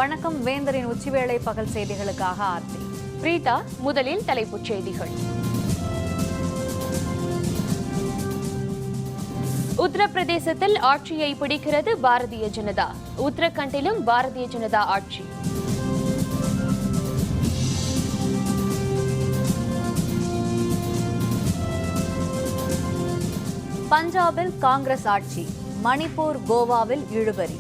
வணக்கம். வேந்தரின் உச்சிவேளை பகல் செய்திகளுக்காக ஆர்த்தி. பிரீதா, முதலில் தலைப்புச் செய்திகள். உத்தரப்பிரதேசத்தில் ஆட்சியை பிடிக்கிறது பாரதிய ஜனதா. உத்தரகண்டிலும் பாரதிய ஜனதா ஆட்சி. பஞ்சாபில் காங்கிரஸ் ஆட்சி. மணிப்பூர், கோவாவில் இழுபறி.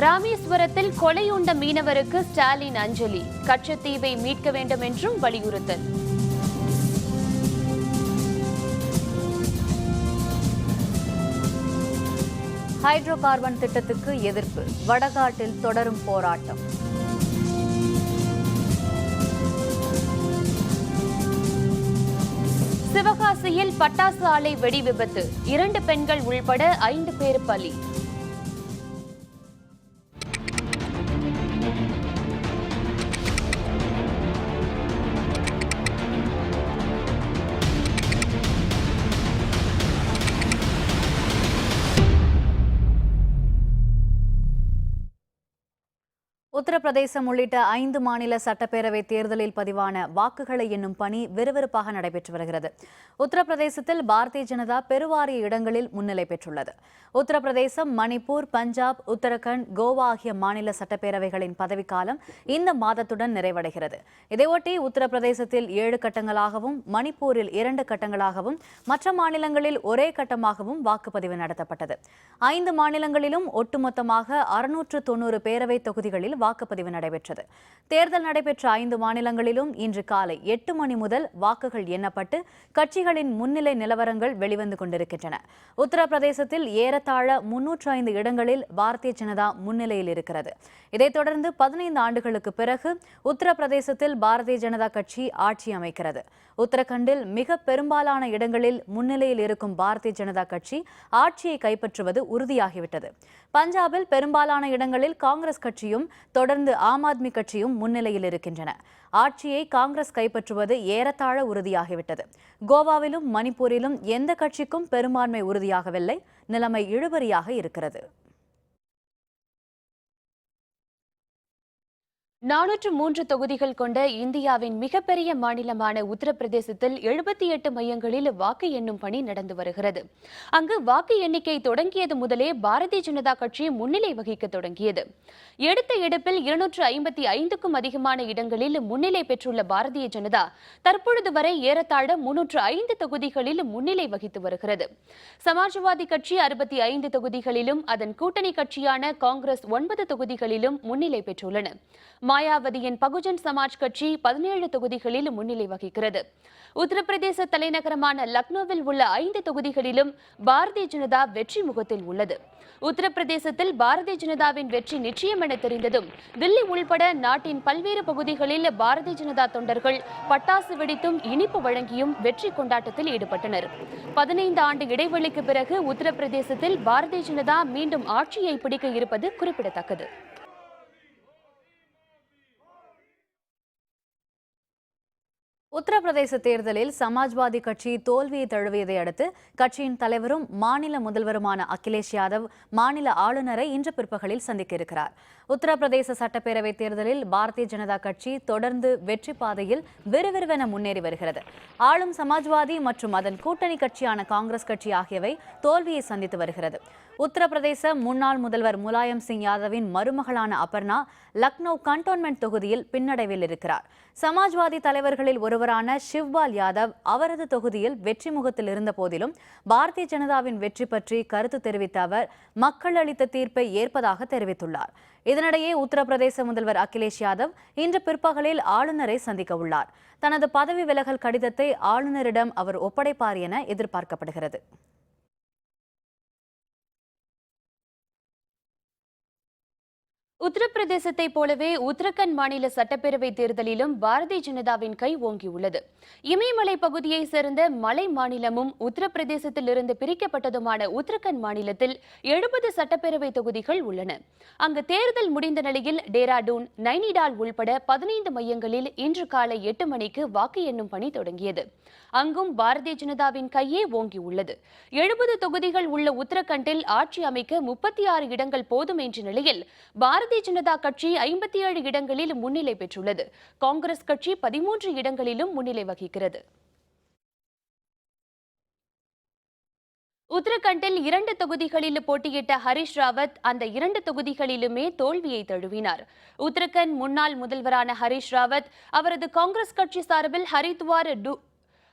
ராமேஸ்வரத்தில் கொலையுண்ட மீனவருக்கு ஸ்டாலின் அஞ்சலி. கச்சத்தீவை மீட்க வேண்டும் என்றும் வலியுறுத்தல். ஹைட்ரோ கார்பன் திட்டத்துக்கு எதிர்ப்பு. வடகாட்டில் தொடரும் போராட்டம். சிவகாசியில் பட்டாசு ஆலை வெடி விபத்து. 2 பெண்கள் உள்பட 5 பேர் பலி. உத்தரப்பிரதேசம் உள்ளிட்ட 5 மாநில சட்டப்பேரவை தேர்தலில் பதிவான வாக்குகளை எண்ணும் பணி விறுவிறுப்பாக நடைபெற்று வருகிறது. உத்தரப்பிரதேசத்தில் பாரதிய ஜனதா பெருவாரிய இடங்களில் முன்னிலை பெற்றுள்ளது. உத்தரப்பிரதேசம், மணிப்பூர், பஞ்சாப், உத்தரகண்ட், கோவா ஆகிய மாநில சட்டப்பேரவைகளின் பதவிக்காலம் இந்த மாதத்துடன் நிறைவடைகிறது. இதையொட்டி உத்தரப்பிரதேசத்தில் 7 கட்டங்களாகவும், மணிப்பூரில் 2 கட்டங்களாகவும், மற்ற மாநிலங்களில் ஒரே கட்டமாகவும் வாக்குப்பதிவு நடத்தப்பட்டது. 5 மாநிலங்களிலும் ஒட்டுமொத்தமாக 690 பேரவை தொகுதிகளில் வாக்குப்பதிவு நடைபெற்றது. தேர்தல் நடைபெற்ற 5 மாநிலங்களிலும் இன்று காலை 8 மணி முதல் வாக்குகள் எண்ணப்பட்டு கட்சிகளின் முன்னிலை நிலவரங்கள் வெளிவந்து கொண்டிருக்கின்றன. உத்தரப்பிரதேசத்தில் ஏறத்தாழ 305 இடங்களில் பாரதிய ஜனதா முன்னிலையில் இருக்கிறது. இதைத் தொடர்ந்து 15 ஆண்டுகளுக்கு பிறகு உத்தரப்பிரதேசத்தில் பாரதிய ஜனதா கட்சி ஆட்சி அமைக்கிறது. உத்தரகண்டில் மிக பெரும்பாலான இடங்களில் முன்னிலையில் இருக்கும் பாரதிய ஜனதா கட்சி ஆட்சியை கைப்பற்றுவது உறுதியாகிவிட்டது. பஞ்சாபில் பெரும்பாலான இடங்களில் காங்கிரஸ் கட்சியும் தொடர்ந்து ஆம் ஆத்மி கட்சியும் முன்னிலையில் இருக்கின்றன. ஆட்சியை காங்கிரஸ் கைப்பற்றுவது ஏறத்தாழ உறுதியாகிவிட்டது. கோவாவிலும் மணிப்பூரிலும் எந்த கட்சிக்கும் பெரும்பான்மை உறுதியாகவில்லை. நிலைமை இழுபறியாக இருக்கிறது. 403 தொகுதிகள் கொண்ட இந்தியாவின் மிகப்பெரிய மாநிலமான உத்தரப்பிரதேசத்தில் 78 மையங்களில் வாக்கு எண்ணும் பணி நடந்து வருகிறது. அங்கு வாக்கு எண்ணிக்கை தொடங்கியது முதலே பாரதிய ஜனதா கட்சி முன்னிலை வகிக்க தொடங்கியது. எடுத்த எடுப்பில் 255க்கும் அதிகமான இடங்களில் முன்னிலை பெற்றுள்ள பாரதிய ஜனதா தற்பொழுது வரை ஏறத்தாழ 305 தொகுதிகளில் முன்னிலை வகித்து வருகிறது. சமாஜ்வாதி கட்சி 65 தொகுதிகளிலும், அதன் கூட்டணி கட்சியான காங்கிரஸ் 9 தொகுதிகளிலும் முன்னிலை பெற்றுள்ளன. மாயாவதியின் பகுஜன் சமாஜ் கட்சி 17 தொகுதிகளில் முன்னிலை வகிக்கிறது. உத்தரப்பிரதேச தலைநகரமான லக்னோவில் உள்ள 5 தொகுதிகளிலும் பாரதிய ஜனதா வெற்றி முகத்தில் உள்ளது. உத்தரப்பிரதேசத்தில் பாரதிய ஜனதாவின் வெற்றி நிச்சயம் என தெரிந்ததும் தில்லி உள்பட நாட்டின் பல்வேறு பகுதிகளில் பாரதிய ஜனதா தொண்டர்கள் பட்டாசு வெடித்தும் இனிப்பு வழங்கியும் வெற்றி கொண்டாட்டத்தில் ஈடுபட்டனர். 15 ஆண்டு இடைவெளிக்கு பிறகு உத்தரப்பிரதேசத்தில் பாரதிய ஜனதா மீண்டும் ஆட்சியை பிடிக்க இருப்பது குறிப்பிடத்தக்கது. உத்தரப்பிரதேச தேர்தலில் சமாஜ்வாதி கட்சி தோல்வியை தழுவியதை அடுத்து கட்சியின் தலைவரும் மாநில முதல்வருமான அகிலேஷ் யாதவ் மாநில ஆளுநரை இன்று பிற்பகலில் சந்திக்க இருக்கிறார். உத்தரப்பிரதேச சட்டப்பேரவை தேர்தலில் பாரதிய ஜனதா கட்சி தொடர்ந்து வெற்றி பாதையில் விறுவிறுவென முன்னேறி வருகிறது. ஆளும் சமாஜ்வாதி மற்றும் அதன் கூட்டணி கட்சியான காங்கிரஸ் கட்சி ஆகியவை தோல்வியை சந்தித்து வருகிறது. உத்தரப்பிரதேச முன்னாள் முதல்வர் முலாயம் சிங் யாதவின் மருமகளான அபர்ணா லக்னோ கண்டோன்மெண்ட் தொகுதியில் பின்னடைவில் இருக்கிறார். சமாஜ்வாதி தலைவர்களில் ஒருவரான ஷிவ்பால் யாதவ் அவரது தொகுதியில் வெற்றி முகத்தில் இருந்த போதிலும் பாரதிய ஜனதாவின் வெற்றி பற்றி கருத்து தெரிவித்த அவர் மக்கள் அளித்த தீர்ப்பை ஏற்பதாக தெரிவித்துள்ளார். இதனிடையே உத்தரப்பிரதேச முதல்வர் அகிலேஷ் யாதவ் இன்று பிற்பகலில் ஆளுநரை சந்திக்க உள்ளார். தனது பதவி விலகல் கடிதத்தை ஆளுநரிடம் அவர் ஒப்படைப்பார் என எதிர்பார்க்கப்படுகிறது. உத்தரப்பிரதேசத்தை போலவே உத்தரகண்ட் மாநில சட்டப்பேரவை தேர்தலிலும் பாரதிய ஜனதாவின் கை ஓங்கியுள்ளது. இமயமலை பகுதியை சேர்ந்த மலை மாநிலமும் உத்தரப்பிரதேசத்திலிருந்து பிரிக்கப்பட்டதுமான உத்தரகண்ட் மாநிலத்தில் 70 சட்டப்பேரவை தொகுதிகள் உள்ளன. அங்கு தேர்தல் முடிந்த நிலையில் டேராடூன், நைனிடால் உள்பட 15 மையங்களில் இன்று காலை 8 மணிக்கு வாக்கு எண்ணும் பணி தொடங்கியது. அங்கும் பாரதிய ஜனதாவின் கையே ஓங்கியுள்ளது. 70 தொகுதிகள் உள்ள உத்தரகண்டில் ஆட்சி அமைக்க 36 இடங்கள் போதும் என்ற நிலையில் பாரதிய ஜனதா கட்சி 57 இடங்களில் முன்னிலை பெற்றுள்ளது. காங்கிரஸ் கட்சி 13 இடங்களிலும் முன்னிலை வகிக்கிறது. உத்தரகண்டில் 2 தொகுதிகளில் போட்டியிட்ட ஹரிஷ் ராவத் அந்த 2 தொகுதிகளிலுமே தோல்வியை தழுவினார். உத்தரகண்ட் முன்னாள் முதல்வரான ஹரிஷ் ராவத் அவரது காங்கிரஸ் கட்சி சார்பில் ஹரித்வார்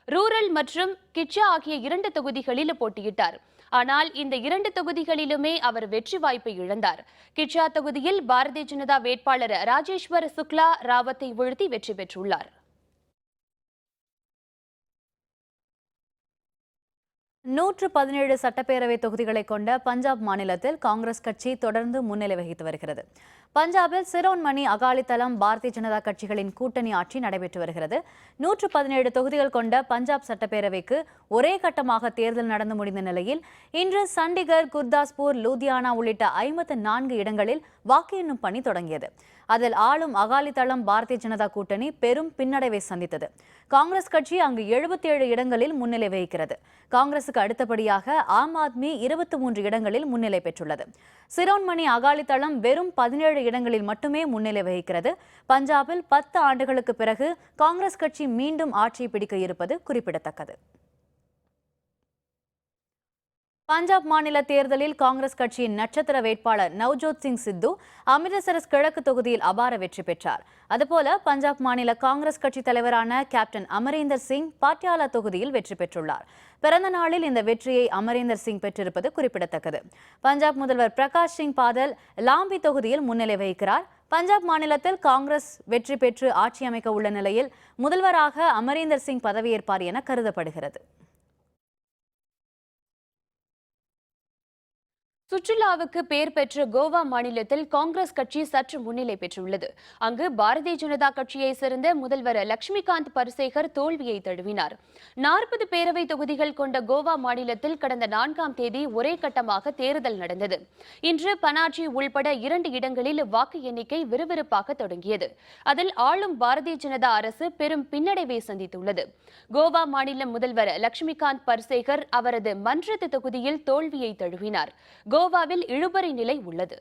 ரூரல் மற்றும் கிச்சா ஆகிய 2 தொகுதிகளில் போட்டியிட்டார். ஆனால் இந்த 2 தொகுதிகளிலுமே அவர் வெற்றி வாய்ப்பை இழந்தார். கிச்சா தொகுதியில் பாரதிய ஜனதா வேட்பாளர் ராஜேஸ்வர் சுக்லா ராவத்தை வீழ்த்தி வெற்றி பெற்றுள்ளார். 117 சட்டப்பேரவை தொகுதிகளை கொண்ட பஞ்சாப் மாநிலத்தில் காங்கிரஸ் கட்சி தொடர்ந்து முன்னிலை வகித்து வருகிறது. பஞ்சாபில் சிரோன்மணி அகாலிதளம் பாரதிய ஜனதா கட்சிகளின் கூட்டணி ஆட்சி நடைபெற்று வருகிறது. 117 தொகுதிகள் கொண்ட பஞ்சாப் சட்டப்பேரவைக்கு ஒரே கட்டமாக தேர்தல் நடந்து முடிந்த நிலையில் இன்று சண்டிகர், குர்தாஸ்பூர், லூதியானா உள்ளிட்ட 54 இடங்களில் வாக்கு எண்ணும் பணி தொடங்கியது. அதில் ஆளும் அகாலிதளம் பாரதிய ஜனதா கூட்டணி பெரும் பின்னடைவை சந்தித்தது. காங்கிரஸ் கட்சி அங்கு 77 இடங்களில் முன்னிலை வகிக்கிறது. காங்கிரசுக்கு அடுத்தபடியாக ஆம் ஆத்மி 23 இடங்களில் முன்னிலை பெற்றுள்ளது. சிரோன்மணி அகாலிதளம் வெறும் 17 இடங்களில் மட்டுமே முன்னிலை வகிக்கிறது. பஞ்சாபில் 10 ஆண்டுகளுக்கு பிறகு காங்கிரஸ் கட்சி மீண்டும் ஆட்சியை பிடிக்க இருப்பது குறிப்பிடத்தக்கது. பஞ்சாப் மாநில தேர்தலில் காங்கிரஸ் கட்சியின் நட்சத்திர வேட்பாளர் நவ்ஜோத் சிங் சித்து அமிர்தசரஸ் கிழக்கு தொகுதியில் அபார வெற்றி பெற்றார். அதுபோல பஞ்சாப் மாநில காங்கிரஸ் கட்சி தலைவரான கேப்டன் அமரீந்தர் சிங் பாட்டியாலா தொகுதியில் வெற்றி பெற்றுள்ளார். பிறந்த நாளில் இந்த வெற்றியை அமரீந்தர் சிங் பெற்றிருப்பது குறிப்பிடத்தக்கது. பஞ்சாப் முதல்வர் பிரகாஷ் சிங் பாதல் லாம்பி தொகுதியில் முன்னிலை வகிக்கிறார். பஞ்சாப் மாநிலத்தில் காங்கிரஸ் வெற்றி பெற்று ஆட்சி அமைக்க உள்ள நிலையில் முதல்வராக அமரீந்தர் சிங் பதவியேற்பார் என கருதப்படுகிறது. சுற்றுலாவுக்கு பெயர் பெற்ற கோவா மாநிலத்தில் காங்கிரஸ் கட்சி சற்று முன்னிலை பெற்றுள்ளது. அங்கு பாரதிய ஜனதா கட்சியை சேர்ந்த முதல்வர் லட்சுமிகாந்த் பர்சேகர் தோல்வியை தழுவினார். 40 பேரவை தொகுதிகள் கொண்ட கோவா மாநிலத்தில் கடந்த 4ஆம் தேதி ஒரே கட்டமாக தேர்தல் நடந்தது. இன்று பனாஜி உள்பட 2 இடங்களில் வாக்கு எண்ணிக்கை விறுவிறுப்பாக தொடங்கியது. அதில் ஆளும் பாரதிய ஜனதா அரசு பெரும் பின்னடைவை சந்தித்துள்ளது. கோவா மாநில முதல்வர் லட்சுமிகாந்த் பர்சேகர் அவரது மன்றத்து தொகுதியில் தோல்வியை தழுவினார். கோவாவில் இழுபறி நிலை உள்ளது.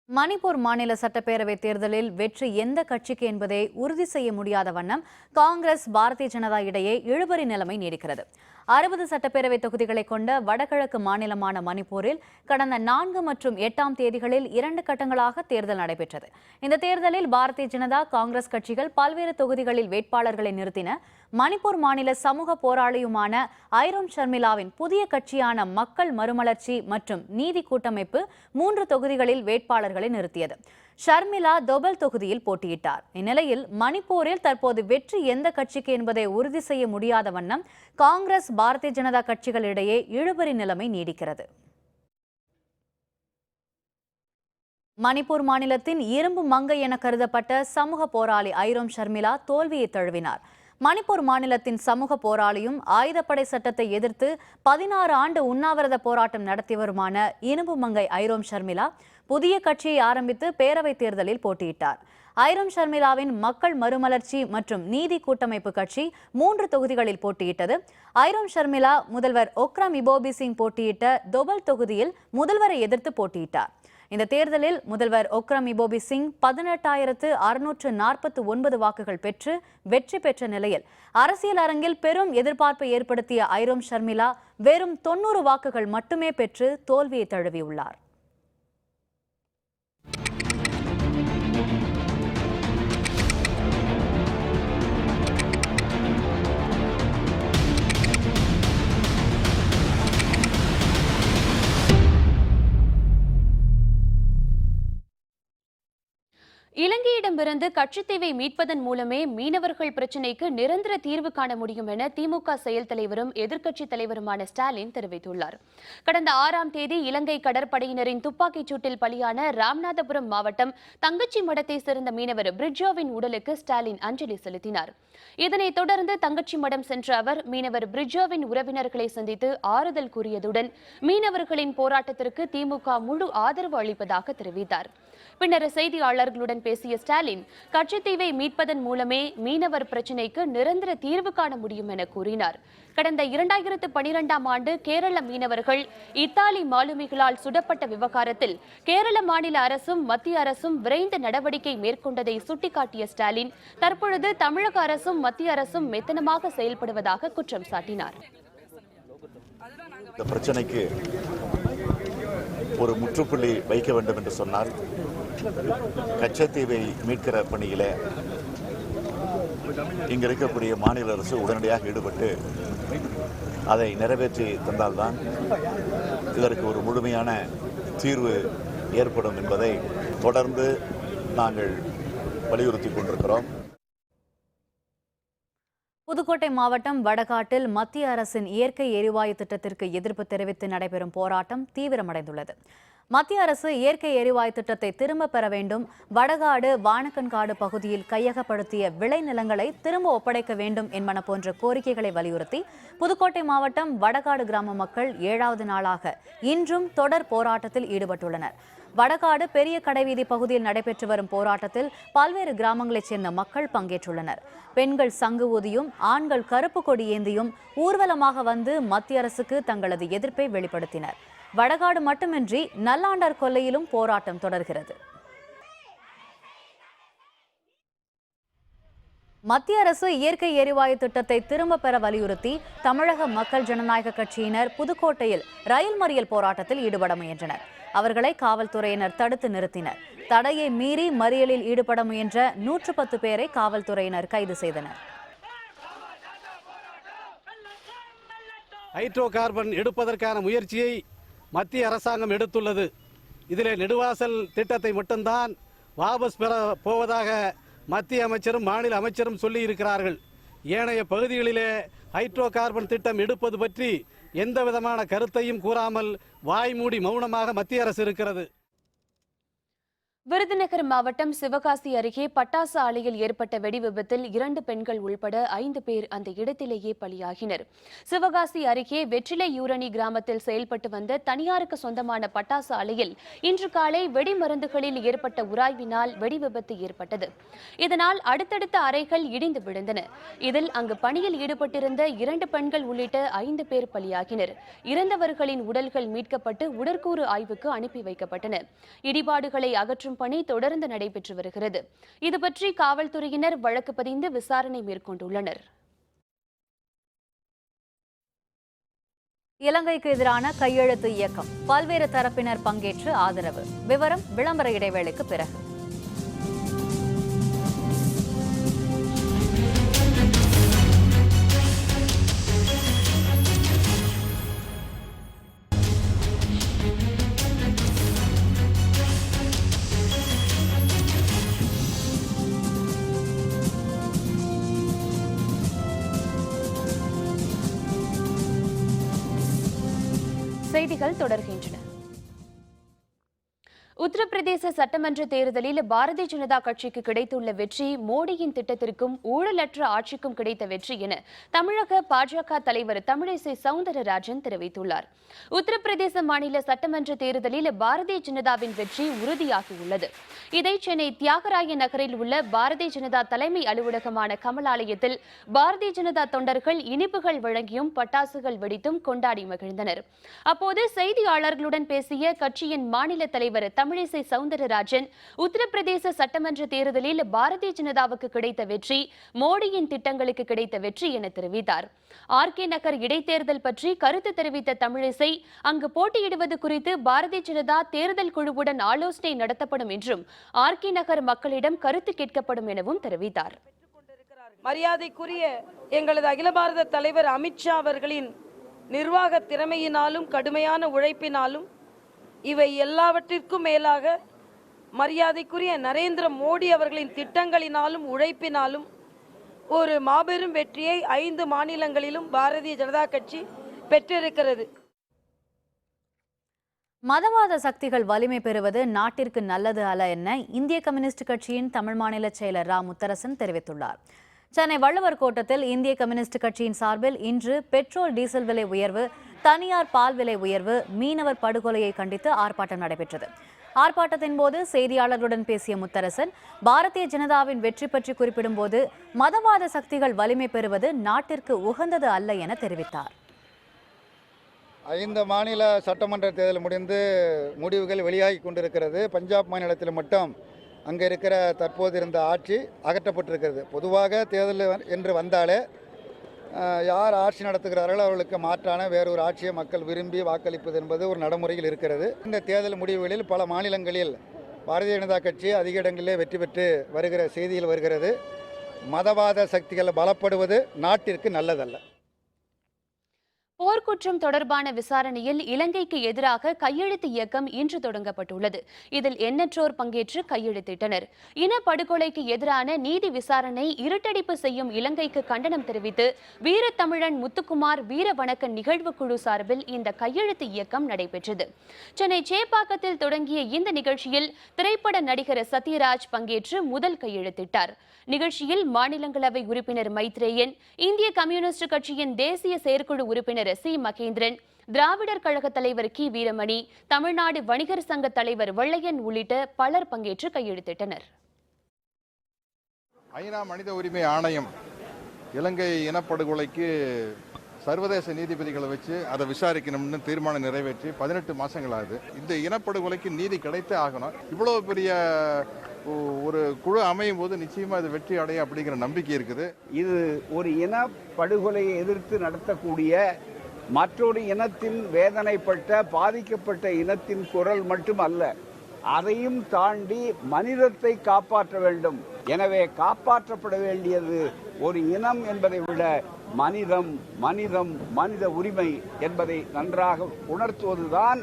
மணிப்பூர் மாநில சட்டப்பேரவை தேர்தலில் வெற்றி எந்த கட்சிக்கு என்பதை உறுதி செய்ய முடியாத வண்ணம் காங்கிரஸ், பாரதிய ஜனதா இடையே இழுபறி நிலைமை நீடிக்கிறது. 60 சட்டப்பேரவை தொகுதிகளை கொண்ட வடகிழக்கு மாநிலமான மணிப்பூரில் கடந்த 4 மற்றும் 8ஆம் தேதிகளில் 2 கட்டங்களாக தேர்தல் நடைபெற்றது. இந்த தேர்தலில் பாரதிய ஜனதா, காங்கிரஸ் கட்சிகள் பல்வேறு தொகுதிகளில் வேட்பாளர்களை நிறுத்தின. மணிப்பூர் மாநில சமூக போராளியுமான ஐரோன் ஷர்மிளாவின் புதிய கட்சியான மக்கள் மறுமலர்ச்சி மற்றும் நீதி கூட்டமைப்பு 3 தொகுதிகளில் வேட்பாளர்களை நிறுத்தியது. ஷர்மிளா தொபல் தொகுதியில் போட்டியிட்டார். இந்நிலையில் மணிப்பூரில் தற்போது வெற்றி எந்த கட்சிக்கு என்பதை உறுதி செய்ய முடியாத வண்ணம் காங்கிரஸ், பாரதிய ஜனதா கட்சிகளிடையே இழுபறி நிலைமை நீடிக்கிறது. மணிப்பூர் மாநிலத்தின் இரும்பு மங்கை என கருதப்பட்ட சமூக போராளி ஐரோம் ஷர்மிளா தோல்வியை தழுவினார். மணிப்பூர் மாநிலத்தின் சமூக போராளியும் ஆயுதப்படை சட்டத்தை எதிர்த்து 16 ஆண்டு உண்ணாவிரத போராட்டம் நடத்தியவருமான இரும்பு மங்கை ஐரோம் ஷர்மிளா புதிய கட்சியை ஆரம்பித்து பேரவைத் தேர்தலில் போட்டியிட்டார். ஐரோம் ஷர்மிளாவின் மக்கள் மறுமலர்ச்சி மற்றும் நீதி கூட்டமைப்பு கட்சி 3 தொகுதிகளில் போட்டியிட்டது. ஐரோம் ஷர்மிளா முதல்வர் ஒக்ரம் இபோபி சிங் போட்டியிட்ட தொபல் தொகுதியில் முதல்வரை எதிர்த்து போட்டியிட்டார். இந்த தேர்தலில் முதல்வர் ஒக்ரம் இபோபி சிங் 18,649 வாக்குகள் பெற்று வெற்றி பெற்ற நிலையில் அரசியல் அரங்கில் பெரும் எதிர்பார்ப்பை ஏற்படுத்திய ஐரோம் ஷர்மிளா வெறும் 90 வாக்குகள் மட்டுமே பெற்று தோல்வியை தழுவியுள்ளார். இலங்கையில் மக்களிடமிருந்து கச்சத்தீவை மீட்பதன் மூலமே மீனவர்கள் பிரச்சினைக்கு நிரந்தர தீர்வு காண முடியும் என திமுக செயல் தலைவரும் எதிர்க்கட்சித் தலைவருமான ஸ்டாலின் தெரிவித்துள்ளார். கடந்த 6ஆம் தேதி இலங்கை கடற்படையினரின் துப்பாக்கிச் சூட்டில் பலியான ராமநாதபுரம் மாவட்டம் தங்கச்சி மடத்தை சேர்ந்த மீனவர் பிரிட்ஜோவின் உடலுக்கு ஸ்டாலின் அஞ்சலி செலுத்தினார். இதனைத் தொடர்ந்து தங்கச்சி மடம் சென்ற அவர் மீனவர் பிரிட்ஜோவின் உறவினர்களை சந்தித்து ஆறுதல் கூறியதுடன் மீனவர்களின் போராட்டத்திற்கு திமுக முழு ஆதரவு அளிப்பதாக தெரிவித்தார். பின்னர் செய்தியாளர்களுடன் பேசிய ஸ்டாலின், கச்சத்தீவை மீட்பதன் மூலமே மீனவர் பிரச்சினைக்கு நிரந்தர தீர்வு காண முடியும் என கூறினார். கடந்த 2012ஆம் ஆண்டு கேரள மீனவர்கள் இத்தாலி மாலுமிகளால் சுடப்பட்ட விவகாரத்தில் கேரள மாநில அரசும் மத்திய அரசும் விரைந்து நடவடிக்கை மேற்கொண்டதை சுட்டிக்காட்டிய ஸ்டாலின், தற்பொழுது தமிழக அரசும் மத்திய அரசும் மெத்தனமாக செயல்படுவதாக குற்றம் சாட்டினார். இந்த பிரச்சனைக்கு ஒரு முற்றுப்புள்ளி வைக்க வேண்டும் என்று சொன்னால் கச்சத்தீவை மீட்கிற பணியில இங்க இருக்கக்கூடிய மாநில அரசு உடனடியாக ஈடுபட்டு அதை நிறைவேற்றி தந்தால்தான் இதற்கு ஒரு முழுமையான தீர்வு ஏற்படும் என்பதை தொடர்ந்து நாங்கள் வலியுறுத்தி கொண்டிருக்கிறோம். புதுக்கோட்டை மாவட்டம் வடகாட்டில் மத்திய அரசின் இயற்கை எரிவாயு திட்டத்திற்கு எதிர்ப்பு தெரிவித்து நடைபெறும் போராட்டம் தீவிரமடைந்துள்ளது. மத்திய அரசு இயற்கை எரிவாயு திட்டத்தை திரும்பப் பெற வேண்டும், வடகாடு வானக்கன்காடு பகுதியில் கையகப்படுத்திய விளைநிலங்களை திரும்ப ஒப்படைக்க வேண்டும் என்பன போன்ற கோரிக்கைகளை வலியுறுத்தி புதுக்கோட்டை மாவட்டம் வடகாடு கிராம மக்கள் 7வது நாளாக இன்றும் தொடர் போராட்டத்தில் ஈடுபட்டுள்ளனர். வடகாடு பெரிய கடைவீதி பகுதியில் நடைபெற்று வரும் போராட்டத்தில் பல்வேறு கிராமங்களைச் சேர்ந்த மக்கள் பங்கேற்றுள்ளனர். பெண்கள் சங்கு ஊதியும் ஆண்கள் கருப்பு கொடி ஏந்தியும் ஊர்வலமாக வந்து மத்திய அரசுக்கு தங்களது எதிர்ப்பை வெளிப்படுத்தினர். வடகாடு மட்டுமின்றி நல்லாண்டார் கொல்லையிலும் போராட்டம் தொடர்கிறது. மத்திய அரசு இயற்கை எரிவாயு திட்டத்தை திரும்ப பெற வலியுறுத்தி தமிழக மக்கள் ஜனநாயக கட்சியினர் புதுக்கோட்டையில் ரயில் மறியல் போராட்டத்தில் ஈடுபட முயன்றனர். அவர்களை காவல்துறையினர் தடுத்து நிறுத்தினர். தடையை மீறி மறியலில் ஈடுபட முயன்ற 110 பேரை காவல்துறையினர் கைது செய்தனர். ஹைட்ரோ கார்பன் எடுப்பதற்கான முயற்சியை மத்திய அரசாங்கம் எடுத்துள்ளது. இதில் நெடுவாசல் திட்டத்தை மட்டும்தான் வாபஸ் பெற போவதாக மத்திய அமைச்சரும் மாநில அமைச்சரும் சொல்லி இருக்கிறார்கள். ஏனைய பகுதிகளிலே ஹைட்ரோ கார்பன் திட்டம் எடுப்பது பற்றி எந்த விதமான கருத்தையும் கூறாமல் வாய்மூடி மௌனமாக மத்திய அரசு இருக்கிறது. விருதுநகர் மாவட்டம் சிவகாசி அருகே பட்டாசு ஆலையில் ஏற்பட்ட வெடி விபத்தில் 2 பெண்கள் உள்பட 5 பேர் அந்த இடத்திலேயே பலியாகினர். சிவகாசி அருகே வெற்றிலையூரணி கிராமத்தில் செயல்பட்டு வந்த தனியாருக்கு சொந்தமான பட்டாசு ஆலையில் இன்று காலை வெடிமருந்துகளில் ஏற்பட்ட உராய்வினால் வெடி விபத்து ஏற்பட்டது. இதனால் அடுத்தடுத்த அறைகள் இடிந்து விழுந்தன. இதில் அங்கு பணியில் ஈடுபட்டிருந்த 2 பெண்கள் உள்ளிட்ட 5 பேர் பலியாகினர். இறந்தவர்களின் உடல்கள் மீட்கப்பட்டு உடற்கூறு ஆய்வுக்கு அனுப்பி வைக்கப்பட்டன. இடிபாடுகளை அகற்றும் பணி தொடர்ந்து நடைபெற்று வருகிறது. இதுபற்றி காவல்துறையினர் வழக்கு பதிந்து விசாரணை மேற்கொண்டுள்ளனர். இலங்கைக்கு எதிரான கையெழுத்து இயக்கம் பல்வேறு தரப்பினர் பங்கேற்று ஆதரவு. விவரம் விளம்பர இடைவேளைக்கு பிறகு. செய்திகள் தொடர்கின்றன. உத்தரப்பிரதேச சட்டமன்ற தேர்தலில் பாரதிய ஜனதா கட்சிக்கு கிடைத்துள்ள வெற்றி மோடியின் திட்டத்திற்கும் ஊழலற்ற ஆட்சிக்கும் கிடைத்த வெற்றி என தமிழக பாஜக தலைவர் தமிழிசை சவுந்தரராஜன் தெரிவித்துள்ளார். உத்தரப்பிரதேச மாநில சட்டமன்ற தேர்தலில் பாரதிய ஜனதாவின் வெற்றி உறுதியாகியுள்ளது. இதை சென்னை தியாகராய நகரில் உள்ள பாரதிய ஜனதா தலைமை அலுவலகமான கமலாலயத்தில் பாரதிய ஜனதா தொண்டர்கள் இனிப்புகள் வழங்கியும் பட்டாசுகள் வெடித்தும் கொண்டாடி மகிழ்ந்தனர். அப்போது செய்தியாளர்களுடன் பேசிய கட்சியின் மாநில தலைவர் தமிழிசை சவுந்தரராஜன், உத்தரப்பிரதேச சட்டமன்ற தேர்தலில் பாரதிய ஜனதாவுக்கு கிடைத்த வெற்றி மோடியின் திட்டங்களுக்கு கிடைத்த வெற்றி என தெரிவித்தார். ஆர்கே நகர் இடைத்தேர்தல் பற்றி கருத்து தெரிவித்த தமிழிசை, அங்கு போட்டியிடுவது குறித்து பாரதிய ஜனதா தேர்தல் குழுவுடன் ஆலோசனை நடத்தப்படும் என்றும் ஆர்கே நகர் மக்களிடம் கருத்து கேட்கப்படும் எனவும் தெரிவித்தார். மரியாதைக்குரிய எங்களது அகில பாரத தலைவர் அமித்ஷா அவர்களின் நிர்வாக திறமையினாலும் கடுமையான உழைப்பினாலும் இவை எல்லாவற்றிற்கும் மேலாக மரியாதைக்குரிய நரேந்திர மோடி அவர்களின் திட்டங்களினாலும் உழைப்பினாலும் ஒரு மாபெரும் வெற்றியை 5 மாநிலங்களிலும் பாரதிய ஜனதா கட்சி பெற்றிருக்கிறது. மதவாத சக்திகள் வலிமை பெறுவது நாட்டிற்கு நல்லது அல்ல என இந்திய கம்யூனிஸ்ட் கட்சியின் தமிழ் மாநில செயலர் ரா முத்தரசன் தெரிவித்துள்ளார். சென்னை வள்ளுவர் கோட்டத்தில் இந்திய கம்யூனிஸ்ட் கட்சியின் சார்பில் இன்று பெட்ரோல் டீசல் விலை உயர்வு, தனியார் பால் விலை உயர்வு, மீனவர் படுகொலையை கண்டித்து ஆர்ப்பாட்டம் நடைபெற்றது. ஆர்ப்பாட்டத்தின் போது செய்தியாளர்களுடன் பேசிய முத்தரசன், பாரதிய ஜனதாவின் வெற்றி பற்றி குறிப்பிடும்போது மதவாத சக்திகள் வலிமை பெறுவது நாட்டிற்கு உகந்தது அல்ல என தெரிவித்தார். 5 மாநில சட்டமன்ற தேர்தல் முடிந்து முடிவுகள் வெளியாகி கொண்டிருக்கிறது. பஞ்சாப் மாநிலத்தில் மட்டும் அங்கே இருக்கிற தற்போது இருந்த ஆட்சி அகற்றப்பட்டிருக்கிறது. பொதுவாக தேர்தல் என்று வந்தாலே யார் ஆட்சி நடத்துகிறார்களோ அவர்களுக்கு மாற்றான வேறொரு ஆட்சியை மக்கள் விரும்பி வாக்களிப்பது என்பது ஒரு நடைமுறையில் இருக்கிறது. இந்த தேர்தல் முடிவுகளில் பல மாநிலங்களில் பாரதிய ஜனதா கட்சி அதிக இடங்களிலே வெற்றி பெற்று வருகிற செய்தியில் வருகிறது. மதவாத சக்திகள் பலப்படுவது நாட்டிற்கு நல்லதல்ல. போர்க்குற்றம் தொடர்பான விசாரணையில் இலங்கைக்கு எதிராக கையெழுத்து இயக்கம் இன்று தொடங்கப்பட்டுள்ளது. இதில் எண்ணற்றோர் பங்கேற்று கையெழுத்திட்டனர். இனப்படுகொலைக்கு எதிரான நீதி விசாரணை இருட்டடிப்பு செய்யும் இலங்கைக்கு கண்டனம் தெரிவித்து வீரத்தமிழன் முத்துக்குமார் வீர வணக்க நிகழ்வு குழு சார்பில் இந்த கையெழுத்து இயக்கம் நடைபெற்றது. சென்னை சேப்பாக்கத்தில் தொடங்கிய இந்த நிகழ்ச்சியில் திரைப்பட நடிகர் சத்யராஜ் பங்கேற்று முதல் கையெழுத்திட்டார். நிகழ்ச்சியில் மாநிலங்களவை உறுப்பினர் மைத்ரேயன், இந்திய கம்யூனிஸ்ட் கட்சியின் தேசிய செயற்குழு உறுப்பினர் சி மகேந்திரன், திராவிடர் கழக தலைவர் கி வீரமணி, தமிழ்நாடு வணிகர் சங்க தலைவர் வெள்ளையன் உள்ளிட்ட பலர் பங்கேற்று கையெழுத்திட்டனர். ஐநா மனித உரிமை ஆணையம் இலங்கை இனப்படுகொலைக்கு சர்வதேச நீதிபதிகளை வச்சு அதை விசாரிக்கணும்னு தீர்மானம் நிறைவேற்றி 18 மாசங்கள் ஆகுது. இந்த இனப்படுகொலைக்கு நீதி கிடைத்தே ஆகணும். இவ்வளவு பெரிய ஒரு குழு அமையும் போது நிச்சயமா இது வெற்றி அடையும் அப்படிங்கிற நம்பிக்கை இருக்குது. இது ஒரு இன படுகொலையை எதிர்த்து நடத்தக்கூடிய மற்றொரு இனத்தின் வேதனைப்பட்ட பாதிக்கப்பட்ட இனத்தின் குரல் மட்டும் அல்ல, அதையும் தாண்டி மனிதத்தை காப்பாற்ற வேண்டும். எனவே காப்பாற்றப்பட வேண்டியது ஒரு இனம் என்பதை விட மனிதம், மனிதம், மனித உரிமை என்பதை நன்றாக உணர்த்துவதுதான்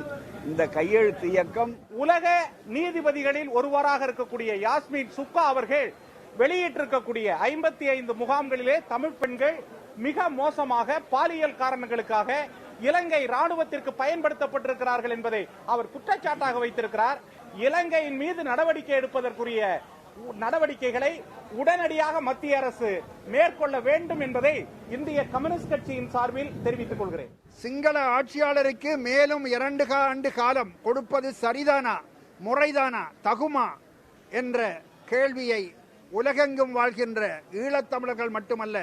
இந்த கையெழுத்து இயக்கம். உலக நீதிபதிகளில் ஒருவராக இருக்கக்கூடிய யாஸ்மின் சுக்கா அவர்கள் வெளியிட்டிருக்கக்கூடிய 55 முகாம்களிலே தமிழ் பெண்கள் மிக மோசமாக பாலியல் காரணங்களுக்காக இலங்கை ராணுவத்திற்கு பயன்படுத்தப்பட்டிருக்கிறார்கள் என்பதை அவர் குற்றச்சாட்டாக வைத்திருக்கிறார். இலங்கையின் மீது நடவடிக்கை எடுப்பதற்குரிய நடவடிக்கைகளை உடனடியாக மத்திய அரசு மேற்கொள்ள வேண்டும் என்பதை இந்திய கம்யூனிஸ்ட் கட்சியின் சார்பில் தெரிவித்துக் கொள்கிறேன். சிங்கள ஆட்சியாளருக்கு மேலும் 2 ஆண்டு காலம் கொடுப்பது சரிதானா, முறைதானா, தகுமா என்ற கேள்வியை உலகெங்கும் வாழ்கின்ற ஈழத்தமிழர்கள் மட்டுமல்ல,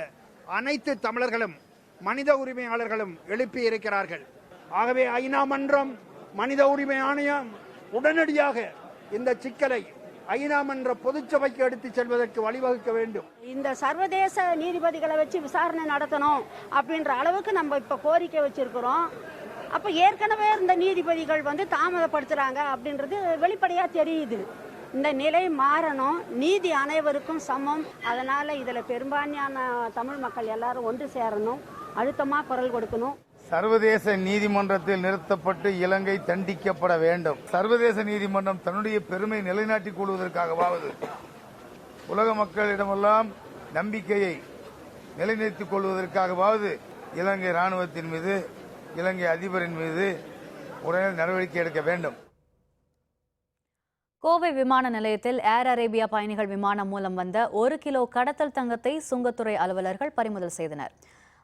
அனைத்து தமிழர்களும் மனித உரிமையாளர்களும் எழுப்பி இருக்கிறார்கள். ஆகவே ஐநா மன்றம், மனித உரிமை ஆணையம் உடனடியாக இந்த சிக்கலை ஐநா மன்ற பொதுச்சபைக்கு எடுத்துச் செல்வதற்கு வழிவகுக்க வேண்டும். இந்த சர்வதேச நீதிபதிகளை வச்சு விசாரணை நடத்தணும் அப்படின்ற அளவுக்கு நம்ம இப்ப கோரிக்கை வச்சிருக்கிறோம். அப்ப ஏற்கனவே இந்த நீதிபதிகள் தாமதப்படுத்துறாங்க அப்படின்றது வெளிப்படையா தெரியுது. இந்த நிலை மாறணும். நீதி அனைவருக்கும் சமம். அதனால இதுல பெரும்பான்மையான தமிழ் மக்கள் எல்லாரும் ஒன்று சேரணும், அழுத்தமா குரல் கொடுக்கணும். சர்வதேச நீதிமன்றத்தில் நிறுத்தப்பட்டு இலங்கை தண்டிக்கப்பட வேண்டும். சர்வதேச நீதிமன்றம் தன்னுடைய பெருமை நிலைநாட்டிக் கொள்வதற்காகவாவது உலக மக்களிடமெல்லாம் நம்பிக்கையை நிலைநிறுத்திக் கொள்வதற்காகவாவது இலங்கை ராணுவத்தின் மீது, இலங்கை அதிபரின் மீது உடனே நடவடிக்கை எடுக்க வேண்டும். கோவை விமான நிலையத்தில் ஏர் அரேபியா பயணிகள் விமானம் மூலம் வந்த 1 கிலோ கடத்தல் தங்கத்தை சுங்கத்துறை அலுவலர்கள் பறிமுதல் செய்தனர்.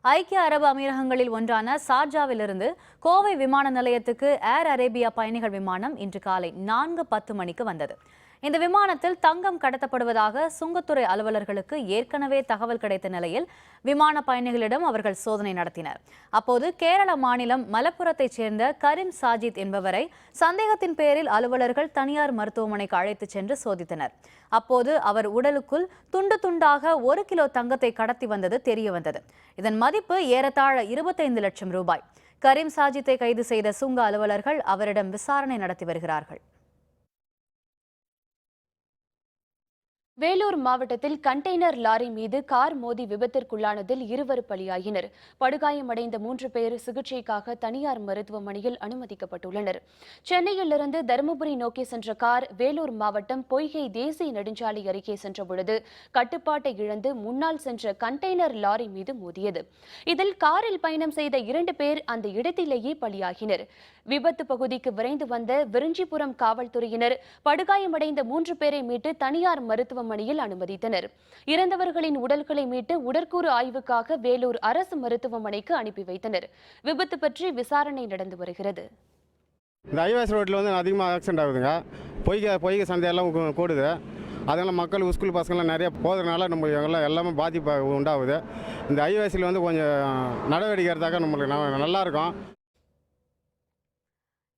ஐக்கிய அரபு அமீரகங்களில் ஒன்றான சார்ஜாவிலிருந்து கோவை விமான நிலையத்துக்கு ஏர் அரேபியா பயணிகள் விமானம் இன்று காலை 4:10 மணிக்கு வந்தது. இந்த விமானத்தில் தங்கம் கடத்தப்படுவதாக சுங்கத்துறை அலுவலர்களுக்கு ஏற்கனவே தகவல் கிடைத்த நிலையில் விமான பயணிகளிடம் அவர்கள் சோதனை நடத்தினர். அப்போது கேரள மாநிலம் மலப்புரத்தைச் சேர்ந்த கரீம் சாஜித் என்பவரை சந்தேகத்தின் பேரில் அலுவலர்கள் தனியார் மருத்துவமனைக்கு அழைத்துச் சென்று சோதித்தனர். அப்போது அவர் உடலுக்குள் துண்டு துண்டாக 1 கிலோ தங்கத்தை கடத்தி வந்தது தெரியவந்தது. இதன் மதிப்பு ஏறத்தாழ 25 லட்சம் ரூபாய். கரீம் சாஜித்தை கைது செய்த சுங்க அலுவலர்கள் அவரிடம் விசாரணை நடத்தி வருகிறார்கள். வேலூர் மாவட்டத்தில் கண்டெய்னர் லாரி மீது கார் மோதி விபத்திற்குள்ளானதில் 2 பலியாயினர். படுகாயமடைந்த 3 பேர் சிகிச்சைக்காக தனியார் மருத்துவமனையில் அனுமதிக்கப்பட்டுள்ளனர். சென்னையிலிருந்து தருமபுரி நோக்கி சென்ற கார் வேலூர் மாவட்டம் பொய்கை தேசிய நெடுஞ்சாலை அருகே சென்றபொழுது கட்டுப்பாட்டை இழந்து முன்னால் சென்ற கண்டெய்னர் லாரி மீது மோதியது. இதில் காரில் பயணம் செய்த 2 பேர் அந்த இடத்திலேயே பலியாகினர். விபத்து பகுதிக்கு விரைந்து வந்த விருஞ்சிபுரம் காவல்துறையினர் படுகாயமடைந்த 3 பேரை மீட்டு தனியார் மருத்துவமனையில் அனுமதித்தனர். இறந்தவர்களின் உடல்களை மீட்டு உடற்கூறு ஆய்வுக்காக வேலூர் அரசு மருத்துவமனைக்கு அனுப்பி வைத்தனர். விபத்து பற்றி விசாரணை நடந்து வருகிறது. இந்த ஹைவேஸ் ரோட்டில் வந்து அதிகமாக ஆக்சிடென்ட் ஆகுதுங்க. பொய்கை சந்தையெல்லாம் கூடுது. அதனால் மக்கள் ஸ்கூல் பசங்கள்லாம் நிறைய போகிறதுனால நம்ம எல்லாமே பாதிப்பு உண்டாகுது. இந்த ஹைவேஸில் வந்து கொஞ்சம் நடவடிக்கை எடுத்தாக்க நம்மளுக்கு நல்லாயிருக்கும்.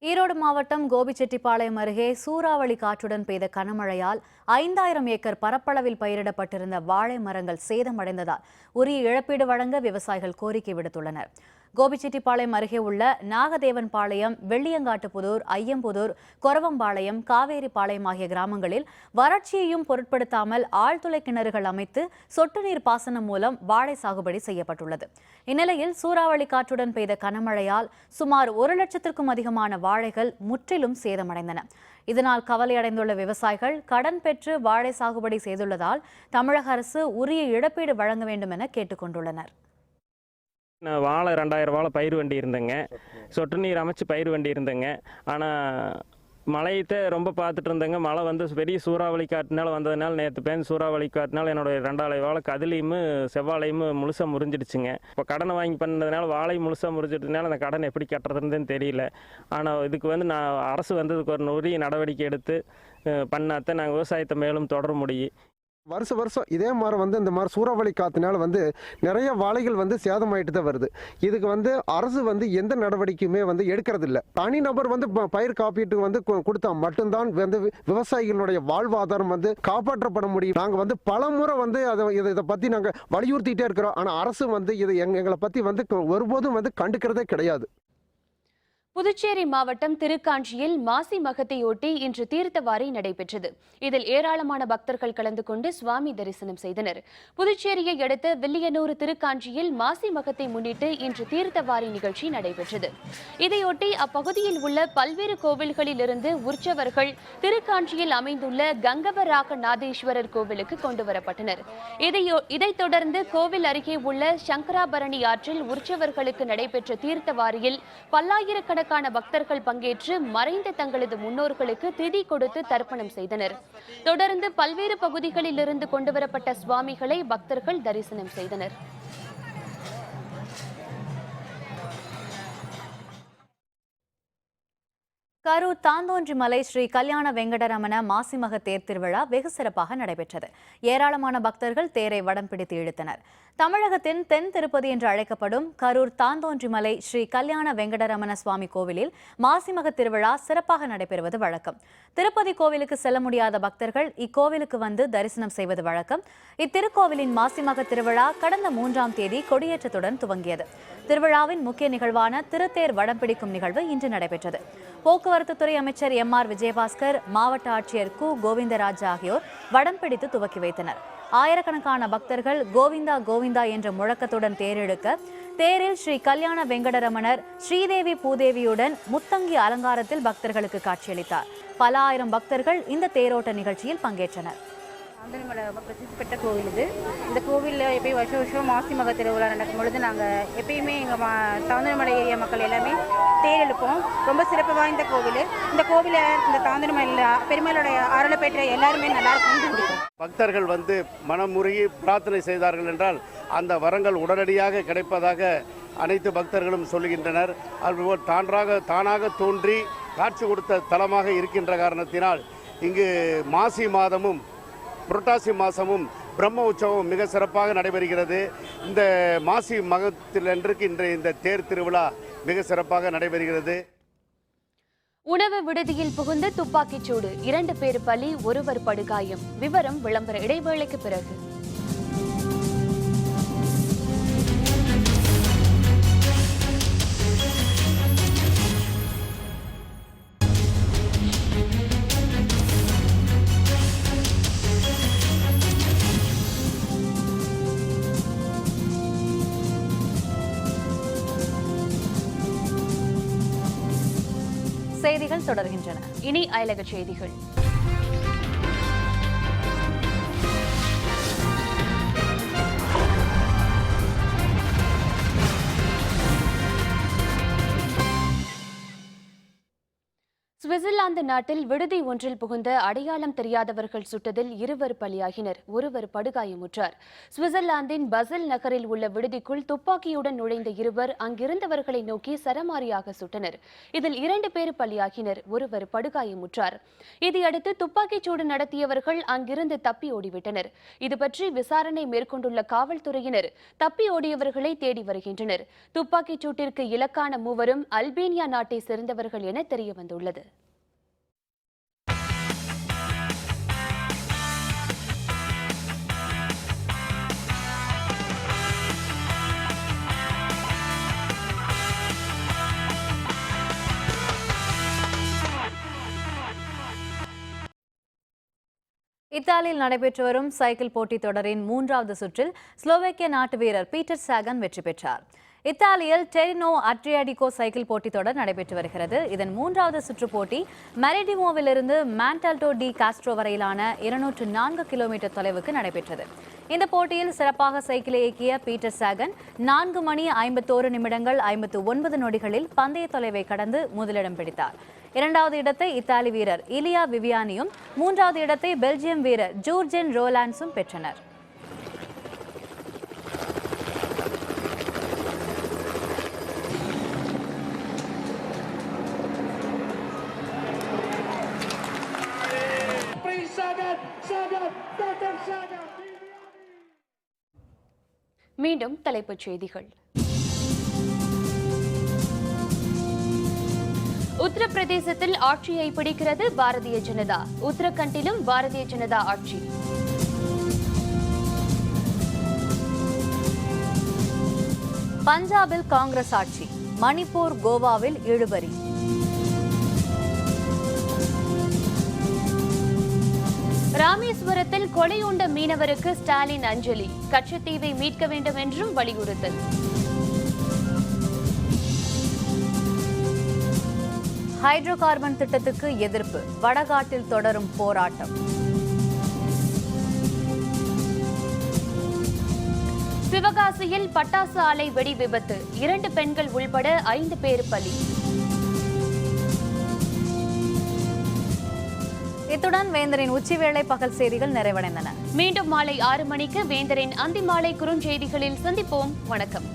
ஈரோடு மாவட்டம் கோபிச்செட்டிப்பாளையம் அருகே சூறாவளி காற்றுடன் பெய்த கனமழையால் 5000 ஏக்கர் பரப்பளவில் பயிரிடப்பட்டிருந்த வாழை மரங்கள் சேதமடைந்ததால் உரிய இழப்பீடு வழங்க விவசாயிகள் கோரிக்கை விடுத்துள்ளனர். கோபிச்செட்டிப்பாளையம் அருகே உள்ள நாகதேவன்பாளையம், வெள்ளியங்காட்டுப்புதூர், ஐயம்புதூர், கொரவம்பாளையம், காவேரிப்பாளையம் ஆகிய கிராமங்களில் வறட்சியையும் பொருட்படுத்தாமல் ஆழ்துளை கிணறுகள் அமைத்து சொட்டு நீர் பாசனம் மூலம் வாழை சாகுபடி செய்யப்பட்டுள்ளது. இந்நிலையில் சூறாவளி காற்றுடன் பெய்த கனமழையால் சுமார் 1 லட்சத்திற்கும் அதிகமான வாழைகள் முற்றிலும் சேதமடைந்தன. இதனால் கவலையடைந்துள்ள விவசாயிகள் கடன் பெற்று வாழை சாகுபடி செய்துள்ளதால் தமிழக அரசு உரிய இழப்பீடு வழங்க வேண்டும் என கேட்டுக்கொண்டுள்ளனர். நான் வாழை 2000 வாழை பயிர் வண்டி இருந்தேங்க. சொட்டு நீர் அமைச்சு பயிர் வண்டி இருந்தேங்க. ஆனால் மழையத்தை ரொம்ப பார்த்துட்டு இருந்தேங்க. மழை வந்து பெரிய சூறாவளி காட்டினால வந்ததுனால நேற்று பேருந்து சூறாவளி காட்டினால என்னுடைய 2000 வாழை கதிலையும் செவ்வாழையும் முழுசாக முறிஞ்சிடுச்சுங்க. இப்போ கடனை வாங்கி பண்ணதுனால வாழை முழுசாக முறிஞ்சிட்டதுனால அந்த கடன் எப்படி கட்டுறதுன்னு தெரியல. ஆனால் இதுக்கு வந்து நான் அரசு வந்ததுக்கு ஒரு உரிய நடவடிக்கை எடுத்து பண்ணாதான் நாங்கள் விவசாயத்தை மேலும் தொடர முடியும். வருஷம் இதே மாதிரி வந்து இந்த மாதிரி சூறாவளி காத்தினால வந்து நிறைய வாழைகள் வந்து சேதமாயிட்டு தான் வருது. இதுக்கு வந்து அரசு வந்து எந்த நடவடிக்கையுமே வந்து எடுக்கிறது இல்லை. தனிநபர் வந்து பயிர் காப்பீட்டு வந்து கொடுத்தா மட்டும்தான் வந்து விவசாயிகளுடைய வாழ்வாதாரம் வந்து காப்பாற்றப்பட முடியும். நாங்கள் வந்து பல முறை வந்து இதை பற்றி நாங்கள் வலியுறுத்திட்டே இருக்கிறோம். ஆனால் அரசு வந்து இது எங்களை பற்றி வந்து ஒருபோதும் வந்து கண்டுக்கிறதே கிடையாது. புதுச்சேரி மாவட்டம் திருக்காஞ்சியில் மாசி மகத்தையொட்டி இன்று தீர்த்தவாரி நடைபெற்றது. இதில் ஏராளமான பக்தர்கள் கலந்து கொண்டு சுவாமி தரிசனம் செய்தனர். புதுச்சேரியை அடுத்த வில்லியனூர் திருக்காஞ்சியில் மாசி மகத்தை முன்னிட்டு இன்று தீர்த்தவாரி நிகழ்ச்சி நடைபெற்றது. இதையொட்டி அப்பகுதியில் உள்ள பல்வேறு கோவில்களில் இருந்து உற்சவர்கள் திருக்காஞ்சியில் அமைந்துள்ள கங்கவராக நாதேஸ்வரர் கோவிலுக்கு கொண்டு வரப்பட்டனர். இதைத் தொடர்ந்து கோவில் அருகே உள்ள சங்கராபரணி ஆற்றில் உற்சவர்களுக்கு நடைபெற்ற தீர்த்தவாரியில் பல்லாயிரக்கணக்கான பக்தர்கள் பங்கேற்று மறைந்த தங்களது முன்னோர்களுக்கு திதி கொடுத்து தர்ப்பணம் செய்தனர். தொடர்ந்து பல்வேறு பகுதிகளில் இருந்து கொண்டுவரப்பட்ட சுவாமிகளை பக்தர்கள் தரிசனம் செய்தனர். கரூர் தாந்தோன்றிமலை ஸ்ரீ கல்யாண வெங்கடரமண மாசிமக தேர் திருவிழா வெகு சிறப்பாக நடைபெற்றது. ஏராளமான பக்தர்கள் தேரை வடம் பிடித்து இழுத்தனர். தமிழகத்தின் தென் திருப்பதி என்று அழைக்கப்படும் கரூர் தாந்தோன்றிமலை ஸ்ரீ கல்யாண வெங்கடரமண சுவாமி கோவிலில் மாசிமக திருவிழா சிறப்பாக நடைபெறுவது வழக்கம். திருப்பதி கோவிலுக்கு செல்ல முடியாத பக்தர்கள் இக்கோவிலுக்கு வந்து தரிசனம் செய்வது வழக்கம். இத்திருக்கோவிலின் மாசிமக திருவிழா கடந்த 3ஆம் தேதி கொடியேற்றத்துடன் துவங்கியது. திருவிழாவின் முக்கிய நிகழ்வான திருத்தேர் வடம் பிடிக்கும் நிகழ்வு இன்று நடைபெற்றது. போக்குவரத்து துறை அமைச்சர் எம்.ஆர். விஜயபாஸ்கர், மாவட்ட ஆட்சியர் கு. கோவிந்தராஜ் ஆகியோர் வடம் பிடித்து துவக்கி வைத்தனர். ஆயிரக்கணக்கான பக்தர்கள் கோவிந்தா கோவிந்தா என்ற முழக்கத்துடன் தேரெழுக்க தேரில் ஸ்ரீ கல்யாண வெங்கடரமணர் ஸ்ரீதேவி பூதேவியுடன் முத்தங்கி அலங்காரத்தில் பக்தர்களுக்கு காட்சியளித்தார். பல ஆயிரம் பக்தர்கள் இந்த தேரோட்ட நிகழ்ச்சியில் பங்கேற்றனர். தாந்தோணிமலை பிரசித்தி பெற்ற கோவில் இது. இந்த கோவிலில் எப்பயும் வருஷம் மாசி மக திருவிழா நடக்கும் பொழுது நாங்கள் எப்பயுமே எங்கள் தாந்தோணிமலை ஏரியா மக்கள் எல்லாமே தேர் எழுப்போம். ரொம்ப சிறப்பு வாய்ந்த கோவில். இந்த கோவிலை இந்த தாந்தோணிமலையில் பெருமாளுடைய அருளை பெற்ற எல்லாருமே நல்லா இருக்கும். பக்தர்கள் வந்து மனமுருகி பிரார்த்தனை செய்தார்கள் என்றால் அந்த வரங்கள் உடனடியாக கிடைப்பதாக அனைத்து பக்தர்களும் சொல்லுகின்றனர். அதுபோல் தானாக தோன்றி காட்சி கொடுத்த தலமாக இருக்கின்ற காரணத்தினால் இங்கு மாசி மாதமும் புரட்டாசி மாதமும் பிரம்ம உற்சவம் மிக சிறப்பாக நடைபெறுகிறது. இந்த மாசி மகத்திலன்றைக்கு இந்த தேர் திருவிழா மிக சிறப்பாக நடைபெறுகிறது. உணவு விடுதியில் புகுந்த துப்பாக்கிச் சூடு, 2 பேர் பலி, 1 படுகாயம். விவரம் விளம்பர இடைவேளைக்கு பிறகு. செய்திகள் தொடர்கின்றன. இனி அயலக செய்திகள். சுவிட்சர்லாந்து நாட்டில் விடுதி ஒன்றில் புகுந்த அடையாளம் தெரியாதவர்கள் சுட்டதில் 2 பலியாகினர், 1 படுகாயமுற்றார். சுவிட்சர்லாந்தின் பசல் நகரில் உள்ள விடுதிக்குள் துப்பாக்கியுடன் நுழைந்த 2 அங்கிருந்தவர்களை நோக்கி சரமாரியாக சுட்டனர். இதில் 2 பேர் பலியாகினர், 1 படுகாயமுற்றார். இதையடுத்து துப்பாக்கிச்சூடு நடத்தியவர்கள் அங்கிருந்து தப்பி ஓடிவிட்டனர். இதுபற்றி விசாரணை மேற்கொண்டுள்ள காவல்துறையினர் தப்பி ஓடியவர்களை தேடி வருகின்றனர். துப்பாக்கிச்சூட்டிற்கு இலக்கான 3 அல்பேனியா நாட்டை சேர்ந்தவர்கள் என தெரியவந்துள்ளது. இத்தாலியில் நடைபெற்று வரும் சைக்கிள் போட்டித் தொடரின் 3வது சுற்றில் ஸ்லோவேக்கிய நாட்டு வீரர் பீட்டர் சாகன் வெற்றி பெற்றார். இத்தாலியில் டெரினோ அட்ரியாடிகோ சைக்கிள் போட்டித் தொடர் நடைபெற்று வருகிறது. இதன் 3வது சுற்று போட்டி மெரிடிமோவிலிருந்து மான்டால்டோ டி காஸ்ட்ரோ வரையிலான 204 கிலோமீட்டர் தொலைவுக்கு நடைபெற்றது. இந்த போட்டியில் சிறப்பாக சைக்கிளை இயக்கிய பீட்டர் சாகன் 4 மணி 51 நிமிடங்கள் 59 நொடிகளில் பந்தய தொலைவை கடந்து முதலிடம் பிடித்தார். 2வது இடத்தை இத்தாலி வீரர் இலியா விவியானியும் 3வது இடத்தை பெல்ஜியம் வீரர் ஜூர்ஜென் ரோலாண்ட்ஸும் பெற்றனர். மீண்டும் தலைப்புச் செய்திகள். உத்தரப்பிரதேசத்தில் ஆட்சியை பிடிக்கிறது பாரதிய ஜனதா, உத்தரகண்டிலும் பாரதிய ஜனதா ஆட்சி. பஞ்சாபில் காங்கிரஸ் ஆட்சி, மணிப்பூர் கோவாவில் இழுபறி. ராமேஸ்வரத்தில் கொலையுண்ட மீனவருக்கு ஸ்டாலின் அஞ்சலி, கச்சத்தீவை மீட்க வேண்டும் என்றும் வலியுறுத்தல். ஹைட்ரோ கார்பன் திட்டத்துக்கு எதிர்ப்பு, வடகாட்டில் தொடரும் போராட்டம். சிவகாசியில் பட்டாசு ஆலை வெடி விபத்து, 2 பெண்கள் உள்பட 5 பேர் பலி. இத்துடன் வேந்தரின் உச்சிவேளை பகல் செய்திகள் நிறைவடைந்தன. மீண்டும் மாலை 6 மணிக்கு வேந்தரின் அந்திமாலை குறுஞ்செய்திகளில் சந்திப்போம். வணக்கம்.